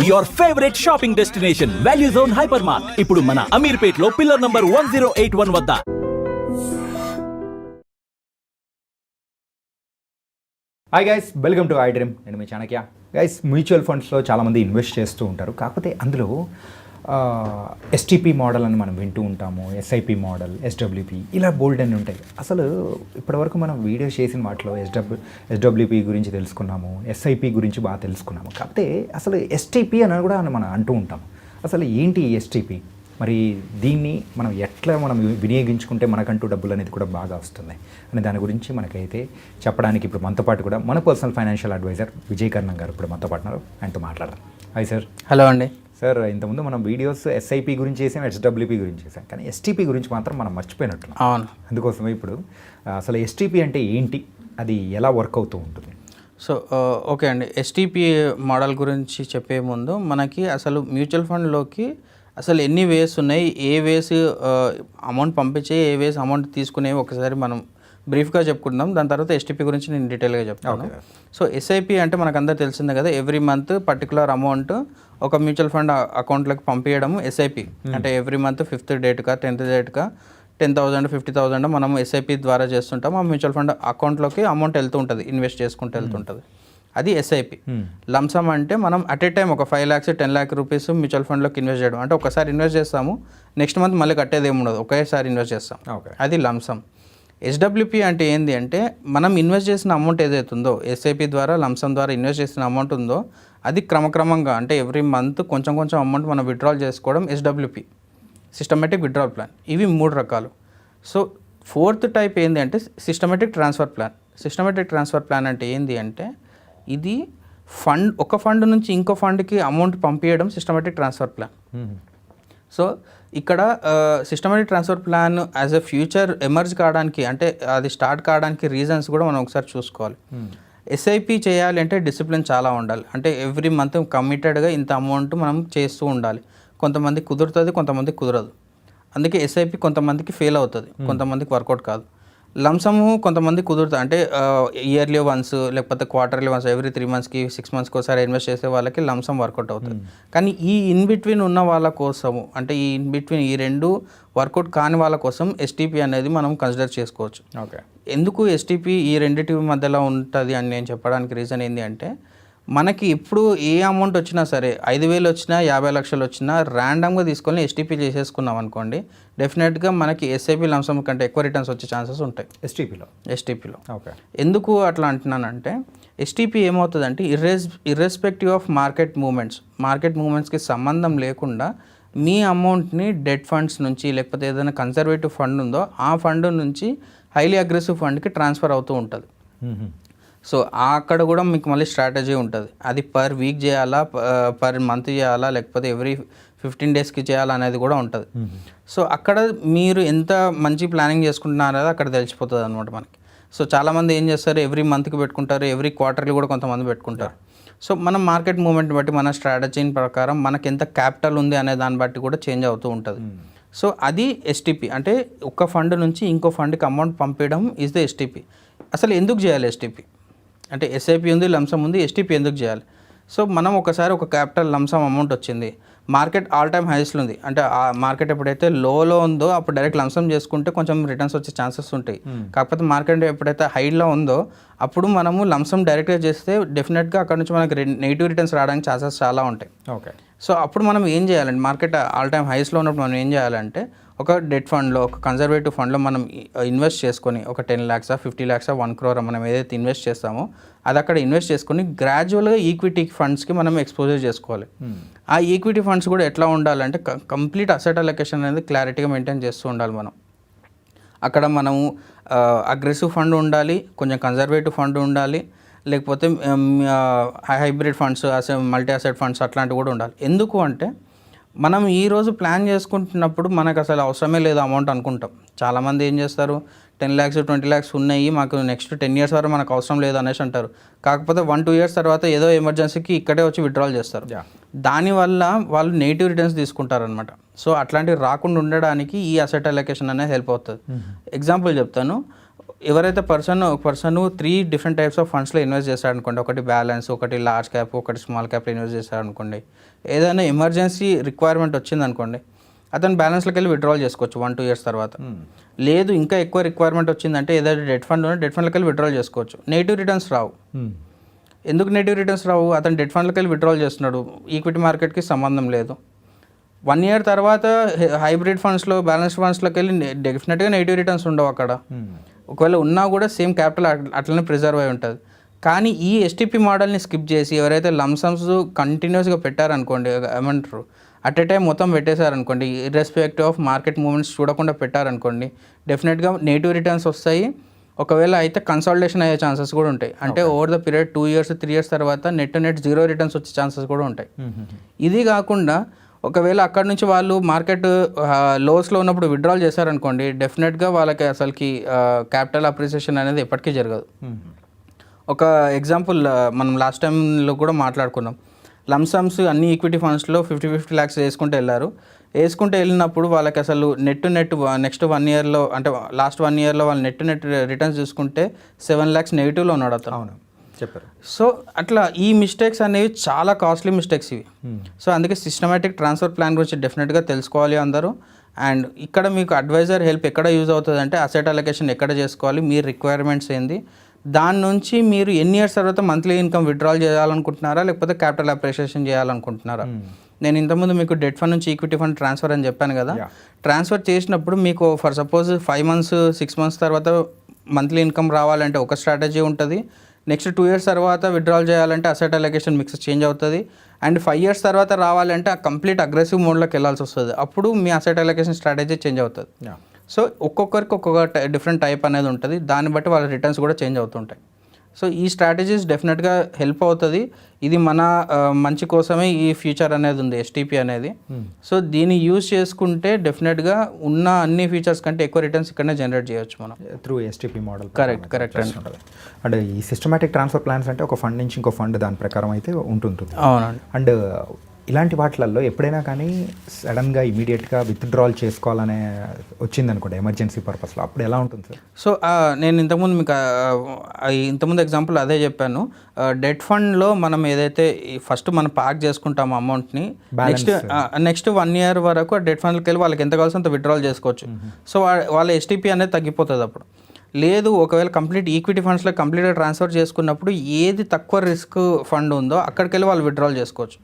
Your favourite shopping destination value zone hyper mart ఇప్పుడు మన అమీర్పేట్ లో పిల్లర్ నంబర్ 1081 వద్ద. Hi guys, welcome to I dream. నేను మీ Chanakya. Guys, mutual ఫండ్స్లో చాలామంది ఇన్వెస్ట్ చేస్తూ ఉంటారు. కాకపోతే అందులో ఎస్టీపీ మోడల్ అని మనం వింటూ ఉంటాము, ఎస్ఐపి మోడల్, ఎస్డబ్ల్యూపీ, ఇలా బోల్డ్ అని ఉంటాయి. అసలు ఇప్పటివరకు మనం వీడియో చేసిన వాటిలో ఎస్డబ్ల్యూపీ గురించి తెలుసుకున్నాము, ఎస్ఐపి గురించి బాగా తెలుసుకున్నాము. కాకపోతే అసలు ఎస్టీపీ అని కూడా మనం అంటూ ఉంటాము. అసలు ఏంటి ఎస్టీపీ, మరి దీన్ని మనం ఎట్లా వినియోగించుకుంటే మనకంటూ డబ్బులు అనేది కూడా బాగా వస్తుంది అనే దాని గురించి మనకైతే చెప్పడానికి ఇప్పుడు మనతో పాటు కూడా మన పర్సనల్ ఫైనాన్షియల్ అడ్వైజర్ విజయ్ కర్ణం గారు ఇప్పుడు మనతో పాటు ఉన్నారు. ఆయనతో మాట్లాడదాం. Hi sir. హలో అండి. సార్, ఇంతకుముందు మనం వీడియోస్ ఎస్ఐపి గురించి చేసాం, ఎస్డబ్ల్యూపీ గురించి చేసాం, కానీ ఎస్టీపీ గురించి మాత్రం మనం మర్చిపోయినట్టున్నాం. అవును. అందుకోసమే ఇప్పుడు అసలు ఎస్టీపీ అంటే ఏంటి, అది ఎలా వర్క్ అవుతూ ఉంటుంది? సో ఓకే అండి, ఎస్టీపీ మోడల్ గురించి చెప్పే ముందు మనకి అసలు మ్యూచువల్ ఫండ్లోకి అసలు ఎన్ని వేస్ ఉన్నాయి, ఏ వేస్ అమౌంట్ పంపించే, ఏ వేస్ అమౌంట్ తీసుకునేవి ఒకసారి మనం బ్రీఫ్గా చెప్పుకుందాం. దాని తర్వాత ఎస్టీపీ గురించి నేను డీటెయిల్గా చెప్తాను. సో ఎస్ఐపి అంటే మనకు అందరూ తెలిసిందే కదా, ఎవ్రీ మంత్ పర్టికులర్ అమౌంట్ ఒక మ్యూచువల్ ఫండ్ అకౌంట్లోకి పంపించడం ఎస్ఐపి. అంటే ఎవ్రీ మంత్ 5th డేట్గా 10th డేట్గా 10,000 50,000 మనం ఎస్ఐపి ద్వారా చేస్తుంటాం. ఆ మ్యూచువల్ ఫండ్ అకౌంట్లోకి అమౌంట్ వెళ్తూ ఉంటుంది, ఇన్వెస్ట్ చేసుకుంటూ వెళ్తుంటుంది. అది ఎస్ఐపి. లంసమ్ అంటే మనం అట్ ఏ టైం ఒక 5 lakhs 10 lakh రూపీస్ మ్యూచువల్ ఫండ్లోకి ఇన్వెస్ట్ చేయడం. అంటే ఒకసారి ఇన్వెస్ట్ చేస్తాము, నెక్స్ట్ మంత్ మళ్ళీ కట్టేది ఏమి ఉండదు, ఒకేసారి ఇన్వెస్ట్ చేస్తాం. అది లంసమ్. ఎస్డబ్ల్యూపీ అంటే ఏంటి అంటే మనం ఇన్వెస్ట్ చేసిన అమౌంట్ ఏదైతే ఉందో, ఎస్ఐపి ద్వారా లంసమ్ ద్వారా ఇన్వెస్ట్ చేసిన అమౌంట్ ఉందో అది క్రమక్రమంగా అంటే ఎవ్రీ మంత్ కొంచెం కొంచెం అమౌంట్ మనం విత్డ్రాల్ చేసుకోవడం ఎస్డబ్ల్యూపీ, సిస్టమేటిక్ విత్డ్రాల్ ప్లాన్. ఇవి 3 రకాలు. సో 4th టైప్ ఏంటి అంటే systematic transfer plan. Systematic transfer plan అంటే ఏంటి అంటే ఇది ఒక ఫండ్ నుంచి ఇంకో ఫండ్కి అమౌంట్ పంపించడం సిస్టమేటిక్ ట్రాన్స్ఫర్ ప్లాన్. సో ఇక్కడ systematic transfer plan as a future emerge కావడానికి అంటే అది స్టార్ట్ కావడానికి రీజన్స్ కూడా మనం ఒకసారి చూసుకోవాలి. ఎస్ఐపి చేయాలి అంటే డిసిప్లిన్ చాలా ఉండాలి. అంటే ఎవ్రీ మంత్ కమిటెడ్గా ఇంత అమౌంట్ మనం చేస్తూ ఉండాలి. కొంతమంది కుదురుతుంది, కొంతమంది కుదరదు. అందుకే ఎస్ఐపి కొంతమందికి ఫెయిల్ అవుతుంది, కొంతమందికి వర్కౌట్ కాదు. లంసము కొంతమంది కుదురుతుంది, అంటే ఇయర్లీ వన్స్ లేకపోతే క్వార్టర్లీ వన్స్, ఎవ్రీ 3 monthsకి 6 monthsకి ఒకసారి ఇన్వెస్ట్ చేసే వాళ్ళకి లంసమ్ వర్కౌట్ అవుతుంది. కానీ ఈ ఇన్ బిట్వీన్ ఉన్న వాళ్ళ కోసము, అంటే ఈ ఇన్ బిట్వీన్ ఈ 2 వర్కౌట్ కాని వాళ్ళ కోసం ఎస్టీపీ అనేది మనం కన్సిడర్ చేసుకోవచ్చు. ఓకే, ఎందుకు ఎస్టీపీ ఈ రెండింటి మధ్యలో ఉంటుంది అని నేను చెప్పడానికి రీజన్ ఏంటి అంటే మనకి ఇప్పుడు ఏ అమౌంట్ వచ్చినా సరే, 5,000 వచ్చినా 50 లక్షలు వచ్చినా ర్యాండమ్గా తీసుకొని ఎస్టీపీ చేసేసుకున్నాం అనుకోండి, డెఫినెట్గా మనకి ఎస్ఐపి లంసమ్ కంటే ఎక్కువ రిటర్న్స్ వచ్చే ఛాన్సెస్ ఉంటాయి ఎస్టీపీలో. ఓకే, ఎందుకు అట్లా అంటున్నానంటే ఎస్టీపీ ఏమవుతుందంటే ఇర్రెస్పెక్టివ్ ఆఫ్ మార్కెట్ మూమెంట్స్కి సంబంధం లేకుండా మీ అమౌంట్ని డెట్ ఫండ్స్ నుంచి లేకపోతే ఏదైనా కన్సర్వేటివ్ ఫండ్ ఉందో ఆ ఫండ్ నుంచి హైలీ అగ్రెసివ్ ఫండ్కి ట్రాన్స్ఫర్ అవుతూ ఉంటుంది. సో అక్కడ కూడా మీకు మళ్ళీ స్ట్రాటజీ ఉంటుంది. అది పర్ వీక్ చేయాలా, పర్ మంత్ చేయాలా, లేకపోతే ఎవ్రీ 15 daysకి చేయాలా అనేది కూడా ఉంటుంది. సో అక్కడ మీరు ఎంత మంచి ప్లానింగ్ చేసుకుంటున్నారో అక్కడ తెలిసిపోతుంది అనమాట మనకి. సో చాలామంది ఏం చేస్తారు, ఎవ్రీ మంత్కి పెట్టుకుంటారు, ఎవ్రీ క్వార్టర్లీ కూడా కొంతమంది పెట్టుకుంటారు. సో మనం మార్కెట్ మూమెంట్ బట్టి మన స్ట్రాటజీ ప్రకారం మనకి ఎంత క్యాపిటల్ ఉంది అనే దాన్ని బట్టి కూడా చేంజ్ అవుతూ ఉంటుంది. సో అది ఎస్టీపీ. అంటే ఒక ఫండ్ నుంచి ఇంకో ఫండ్కి అమౌంట్ పంపించడం ఈజ్ ద ఎస్టీపీ. అసలు ఎందుకు చేయాలి ఎస్టీపీ అంటే ఎస్ఐపి ఉంది, లంసమ్ ఉంది, ఎస్టీపీ ఎందుకు చేయాలి? సో మనం ఒకసారి ఒక క్యాపిటల్ లంసమ్ అమౌంట్ వచ్చింది, మార్కెట్ ఆల్ టైమ్ హైస్లో ఉంది, అంటే ఆ మార్కెట్ ఎప్పుడైతే లోలో ఉందో అప్పుడు డైరెక్ట్ లంసమ్ చేసుకుంటే కొంచెం రిటర్న్స్ వచ్చే ఛాన్సెస్ ఉంటాయి. కాకపోతే మార్కెట్ ఎప్పుడైతే హైలో ఉందో అప్పుడు మనము లంసమ్ డైరెక్ట్గా చేస్తే డెఫినెట్గా అక్కడ నుంచి మనకి నెగిటివ్ రిటర్న్స్ రావడానికి ఛాన్సెస్ చాలా ఉంటాయి. ఓకే, సో అప్పుడు మనం ఏం చేయాలంటే మార్కెట్ ఆల్ టైమ్ హైస్లో ఉన్నప్పుడు మనం ఏం చేయాలంటే ఒక డెట్ ఫండ్లో, ఒక కన్జర్వేటివ్ ఫండ్లో మనం ఇన్వెస్ట్ చేసుకొని ఒక 10 lakhs 50 lakhs 1 crore మనం ఏదైతే ఇన్వెస్ట్ చేస్తామో అది అక్కడ ఇన్వెస్ట్ చేసుకొని గ్రాడ్యువల్గా ఈక్విటీ ఫండ్స్కి మనం ఎక్స్పోజర్ చేసుకోవాలి. ఆ ఈక్విటీ ఫండ్స్ కూడా ఎట్లా ఉండాలంటే కంప్లీట్ అసెట్ అలొకేషన్ అనేది క్లారిటీగా మెయింటైన్ చేస్తూ ఉండాలి. మనం అక్కడ మనము అగ్రెసివ్ ఫండ్ ఉండాలి, కొంచెం కన్జర్వేటివ్ ఫండ్ ఉండాలి, లేకపోతే hybrid funds, multi asset funds అట్లాంటివి కూడా ఉండాలి. ఎందుకు అంటే మనం ఈరోజు ప్లాన్ చేసుకుంటున్నప్పుడు మనకు అసలు అవసరమే లేదు అమౌంట్ అనుకుంటాం. చాలామంది ఏం చేస్తారు, 10 lakhs 20 lakhs ఉన్నాయి, మాకు నెక్స్ట్ 10 years వరకు మనకు అవసరం లేదు అనేసి అంటారు. కాకపోతే 1-2 years తర్వాత ఏదో ఎమర్జెన్సీకి ఇక్కడే వచ్చి విత్డ్రాల్ చేస్తారు. దానివల్ల వాళ్ళు నెగిటివ్ రిటర్న్స్ తీసుకుంటారు అనమాట. సో అట్లాంటివి రాకుండా ఉండడానికి ఈ అసెట్ అలొకేషన్ అనేది హెల్ప్ అవుతుంది. ఎగ్జాంపుల్ చెప్తాను, ఎవరైతే పర్సన్ 3 డిఫరెంట్ టైప్స్ ఆఫ్ ఫండ్స్లో ఇన్వెస్ట్ చేస్తాడు అనుకోండి, ఒకటి బ్యాలెన్స్, ఒకటి లార్జ్ క్యాప్, ఒకటి స్మాల్ క్యాప్లో ఇన్వెస్ట్ చేస్తాడు అనుకోండి, ఏదైనా ఎమర్జెన్సీ రిక్వైర్మెంట్ వచ్చింది అనుకోండి, అతను బ్యాలెన్స్లోకి వెళ్ళి విత్డ్రాల్ చేసుకోవచ్చు 1-2 ఇయర్స్ తర్వాత. లేదు ఇంకా ఎక్కువ రిక్వైర్మెంట్ వచ్చిందంటే ఏదైతే డెట్ ఫండ్ ఉంటే డెట్ ఫండ్లోకి వెళ్ళి విత్డ్రాల్ చేసుకోవచ్చు. నెగిటివ్ రిటర్న్స్ రావు. ఎందుకు నెగిటివ్ రిటర్న్స్ రావు? అతను డెట్ ఫండ్లోకి వెళ్ళి విత్డ్రాల్ చేస్తున్నాడు, ఈక్విటీ మార్కెట్కి సంబంధం లేదు. 1 ఇయర్ తర్వాత హైబ్రిడ్ ఫండ్స్లో, బ్యాలెన్స్డ్ ఫండ్స్లోకి వెళ్ళి డెఫినెట్గా నెగిటివ్ రిటర్న్స్ ఉండవు అక్కడ. ఒకవేళ ఉన్నా కూడా సేమ్ క్యాపిటల్ అట్లనే ప్రిజర్వ్ అయి ఉంటుంది. కానీ ఈ ఎస్టీపీ మోడల్ని స్కిప్ చేసి ఎవరైతే లంసమ్స్ కంటిన్యూస్గా పెట్టారనుకోండి, ఏమంటారు అట్ ఏ టైం మొత్తం పెట్టేశారనుకోండి, ఇర్రెస్పెక్టివ్ ఆఫ్ మార్కెట్ మూవ్మెంట్స్ చూడకుండా పెట్టారనుకోండి, డెఫినెట్గా నెగిటివ్ రిటర్న్స్ వస్తాయి. ఒకవేళ అయితే కన్సాలిడేషన్ అయ్యే ఛాన్సెస్ కూడా ఉంటాయి. అంటే over the period 2 years 3 years తర్వాత నెట్ 0 రిటర్న్స్ వచ్చే ఛాన్సెస్ కూడా ఉంటాయి. ఇది కాకుండా ఒకవేళ అక్కడ నుంచి వాళ్ళు మార్కెట్ లోస్లో ఉన్నప్పుడు విత్డ్రాల్ చేశారనుకోండి, డెఫినెట్గా వాళ్ళకి అసలుకి క్యాపిటల్ అప్రిసియేషన్ అనేది ఎప్పటికీ జరగదు. ఒక ఎగ్జాంపుల్ మనం లాస్ట్ టైంలో కూడా మాట్లాడుకున్నాం. లంసమ్స్ అన్ని ఈక్విటీ ఫండ్స్లో 50 lakhs వేసుకుంటే వెళ్ళినప్పుడు వాళ్ళకి అసలు నెట్ నెక్స్ట్ 1 ఇయర్లో, అంటే లాస్ట్ 1 ఇయర్లో వాళ్ళు నెట్ రిటర్న్స్ చూసుకుంటే 7 lakhs నెగిటివ్లో ఉన్నాడు అతను. అవును, చెప్పారు. సో అట్లా ఈ మిస్టేక్స్ అనేవి చాలా కాస్ట్లీ మిస్టేక్స్ ఇవి. సో అందుకే సిస్టమేటిక్ ట్రాన్స్ఫర్ ప్లాన్ గురించి డెఫినెట్గా తెలుసుకోవాలి అందరూ. అండ్ ఇక్కడ మీకు అడ్వైజర్ హెల్ప్ ఎక్కడ యూజ్ అవుతుంది అంటే అసెట్ అలొకేషన్ ఎక్కడ చేసుకోవాలి, మీ రిక్వైర్మెంట్స్ ఏంది, దాని నుంచి మీరు ఎన్ని ఇయర్స్ తర్వాత మంత్లీ ఇన్కమ్ విత్డ్రాల్ చేయాలనుకుంటున్నారా, లేకపోతే క్యాపిటల్ అప్రిషియేషన్ చేయాలనుకుంటున్నారా. నేను ఇంతకుముందు మీకు డెట్ ఫండ్ నుంచి ఈక్విటీ ఫండ్ ట్రాన్స్ఫర్ అని చెప్పాను కదా. ట్రాన్స్ఫర్ చేసినప్పుడు మీకు ఫర్ సపోజ్ 5 months 6 months తర్వాత మంత్లీ ఇన్కమ్ రావాలంటే ఒక స్ట్రాటజీ ఉంటుంది. నెక్స్ట్ 2 years తర్వాత విత్డ్రాల్ చేయాలంటే అసెట్ అలొకేషన్ మిక్స్ చేంజ్ అవుతుంది. అండ్ 5 years తర్వాత రావాలంటే కంప్లీట్ అగ్రెసివ్ మోడ్లోకి వెళ్ళాల్సి వస్తుంది. అప్పుడు మీ అసెట్ అలొకేషన్ స్ట్రాటజీ చేంజ్ అవుతుంది. సో ఒక్కొక్కరికి ఒక్కొక్క డిఫరెంట్ టైప్ అనేది ఉంటుంది. దాన్ని బట్టి వాళ్ళ రిటర్న్స్ కూడా చేంజ్ అవుతుంటాయి. సో ఈ స్ట్రాటజీస్ డెఫినెట్గా హెల్ప్ అవుతుంది. ఇది మన మంచి కోసమే ఈ ఫ్యూచర్ అనేది ఉంది, ఎస్టీపీ అనేది. సో దీన్ని యూజ్ చేసుకుంటే డెఫినెట్గా ఉన్న అన్ని ఫీచర్స్ కంటే ఎక్కువ రిటర్న్స్ ఇక్కడనే జనరేట్ చేయొచ్చు మనం త్రూ ఎస్టీపీ మోడల్. కరెక్ట్ అండి. అంటే ఈ సిస్టమాటిక్ ట్రాన్స్ఫర్ ప్లాన్స్ అంటే ఒక ఫండ్ నుంచి ఇంకో ఫండ్ దాని ప్రకారం అయితే ఉంటుంది. అవునండి. అండ్ ఇలాంటి వాటిలలో ఎప్పుడైనా కానీ సడన్గా ఇమీడియట్గా విత్డ్రాల్ చేసుకోవాలనే వచ్చిందనుకోండి ఎమర్జెన్సీ పర్పస్లో, అప్పుడు ఎలా ఉంటుంది సార్? సో నేను ఇంతకుముందు మీకు ఇంతకుముందు ఎగ్జాంపుల్ అదే చెప్పాను. డెట్ ఫండ్లో మనం ఏదైతే ఫస్ట్ మనం పార్క్ చేసుకుంటామో అమౌంట్ని, నెక్స్ట్ 1 year వరకు డెట్ ఫండ్కి వెళ్ళి వాళ్ళకి ఎంత కావాల్సి అంత విత్డ్రాల్ చేసుకోవచ్చు. సో వాళ్ళ ఎస్టీపీ అనేది తగ్గిపోతుంది. అప్పుడు లేదు ఒకవేళ కంప్లీట్ ఈక్విటీ ఫండ్స్లో కంప్లీట్గా ట్రాన్స్ఫర్ చేసుకున్నప్పుడు ఏది తక్కువ రిస్క్ ఫండ్ ఉందో అక్కడికి వెళ్ళి వాళ్ళు విత్డ్రాల్ చేసుకోవచ్చు.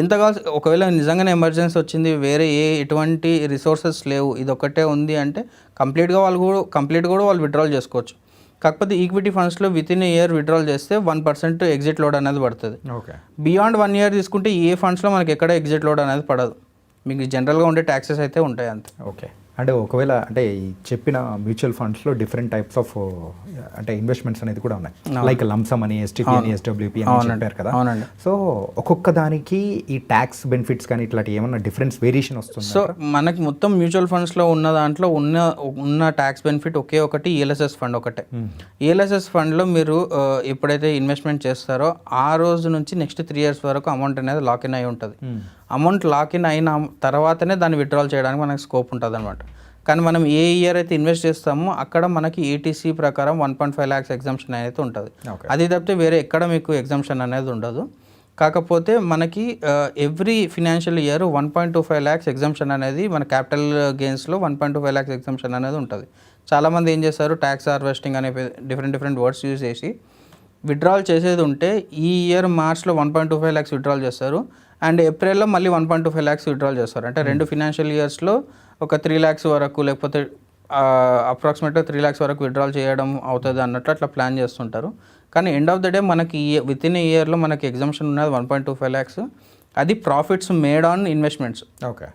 ఎంత కావాలి, ఒకవేళ నిజంగానే ఎమర్జెన్సీ వచ్చింది, వేరే ఎటువంటి రిసోర్సెస్ లేవు, ఇది ఒక్కటే ఉంది అంటే కంప్లీట్గా వాళ్ళు విత్డ్రాల్ చేసుకోవచ్చు. కాకపోతే ఈక్విటీ ఫండ్స్లో వితిన్ ఏ ఇయర్ విత్డ్రాల్ చేస్తే 1% ఎగ్జిట్ లోడ్ అనేది పడుతుంది. బియాండ్ 1 year తీసుకుంటే ఏ ఫండ్స్లో మనకి ఎక్కడ ఎగ్జిట్ లోడ్ అనేది పడదు. మీకు జనరల్గా ఉండే ట్యాక్సెస్ అయితే ఉంటాయి అంతే. ఓకే. అంటే ఒకవేళ అంటే ఈ చెప్పిన మ్యూచువల్ ఫండ్స్లో డిఫరెంట్ టైప్స్ ఆఫ్ అంటే ఇన్వెస్ట్మెంట్స్ అనేది కూడా ఉన్నాయి. లైక్ లంసమ్ అని, ఎస్టీపీ అని, ఎస్డబ్ల్యూపీ అని చెప్పారు కదా. సో ఒక్కొక్క దానికి ఈ ట్యాక్స్ బెనిఫిట్స్ కానీ ఇట్లాంటి ఏమన్నా డిఫరెన్స్ వేరియేషన్ వస్తుంది? సో మనకి మొత్తం మ్యూచువల్ ఫండ్స్లో ఉన్న దాంట్లో ఉన్న ట్యాక్స్ బెనిఫిట్ ఒకే ఒకటి, ఈఎల్ఎస్ఎస్ ఫండ్ ఒకటే. ఈఎల్ఎస్ఎస్ ఫండ్లో మీరు ఎప్పుడైతే ఇన్వెస్ట్మెంట్ చేస్తారో ఆ రోజు నుంచి నెక్స్ట్ 3 years వరకు అమౌంట్ అనేది లాక్ ఇన్ అయి ఉంటుంది. అమౌంట్ లాక్ ఇన్ అయిన తర్వాతనే దాన్ని విత్డ్రాల్ చేయడానికి మనకి స్కోప్ ఉంటుంది అనమాట. కానీ మనం ఏ ఇయర్ అయితే ఇన్వెస్ట్ చేస్తామో అక్కడ మనకి ఏటీసీ ప్రకారం 1.5 lakhs ఎగ్జామ్షన్ అనేది ఉంటుంది. అది తప్పితే వేరే ఎక్కడ మీకు ఎగ్జామ్షన్ అనేది ఉండదు. కాకపోతే మనకి every financial year 1.25 lakhs exemption అనేది మన క్యాపిటల్ గెయిన్స్లో 1.25 lakhs ఎగ్జామ్షన్ అనేది ఉంటుంది. చాలామంది ఏం చేస్తారు, ట్యాక్స్ హార్వెస్టింగ్ అనే డిఫరెంట్ వర్డ్స్ యూజ్ చేసి విత్డ్రాల్ చేసేది ఉంటే ఈ ఇయర్ మార్చ్లో 1.25 lakhs విత్డ్రాల్ చేస్తారు, అండ్ ఏప్రిల్లో మళ్ళీ 1.25 lakhs విత్డ్రాల్ చేస్తారు. అంటే 2 ఫినాన్షియల్ ఇయర్స్లో ఒక 3 lakhs వరకు, లేకపోతే అప్రాక్సిమేట్గా 3 lakhs వరకు విత్డ్రాల్ చేయడం అవుతుంది అన్నట్లు అట్లా ప్లాన్ చేస్తుంటారు. కానీ ఎండ్ ఆఫ్ ద డే మనకి విత్ ఇన్ ఇయర్లో మనకి ఎగ్జామ్షన్ ఉన్నది 1.25 lakhs. అది profits made on investments. Okay.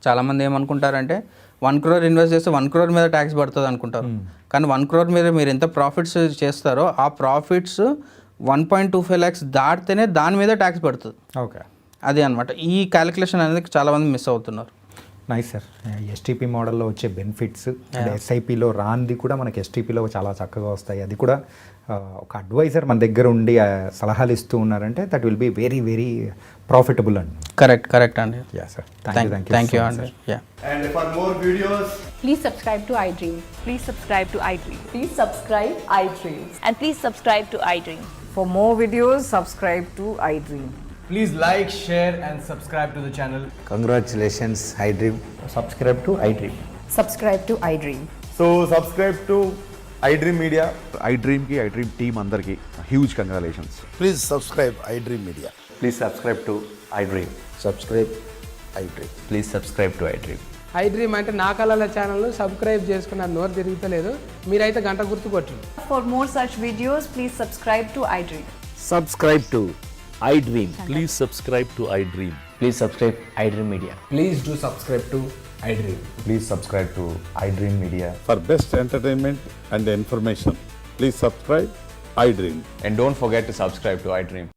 చాలామంది ఏమనుకుంటారంటే 1 crore ఇన్వెస్ట్ చేస్తే 1 crore మీద ట్యాక్స్ పడుతుంది అనుకుంటారు. కానీ 1 crore మీద మీరు ఎంత ప్రాఫిట్స్ చేస్తారో ఆ ప్రాఫిట్స్ 1.25 lakhs దాటితేనే దాని మీద ట్యాక్స్ పడుతుంది. ఓకే. అదే అనమాట. ఈ క్యాలిక్యులేషన్ అనేది చాలామంది మిస్ అవుతున్నారు. Nice sir. ఎస్టీపీ మోడల్లో వచ్చే బెనిఫిట్స్ అంటే ఎస్ఐపిలో రాంది కూడా మనకి ఎస్టీపీలో చాలా చక్కగా వస్తాయి. అది కూడా ఒక అడ్వైజర్ మన దగ్గర ఉండి సలహాలు ఇస్తూ ఉన్నారంటే that will be very very profitable అండి. కరెక్ట్ అండి. యా సార్, థ్యాంక్ యూ అండి. Yeah And for more videos, Please subscribe to iDream. Please subscribe to iDream. Please subscribe iDream. And please subscribe to iDream. For more videos, subscribe to iDream. please like, share, and subscribe to the channel. Congratulations, iDream. Subscribe to iDream. Subscribe to iDream. So subscribe to iDream Media. iDream की iDream team अंदर की huge congratulations. Please subscribe iDream Media. Please subscribe to iDream. Subscribe iDream. Please subscribe to iDream. iDream అంటే నా కళల channel subscribe చేసుకున్న నోరు తిరుగుతలేదు, మీరైతే గంట గుర్తు కొట్టండి. For more such videos, please subscribe to iDream. Subscribe to iDream. Please subscribe to iDream. Please subscribe iDream Media. Please do subscribe to iDream. Please subscribe to iDream Media. For best entertainment and information, please subscribe iDream. And don't forget to subscribe to iDream.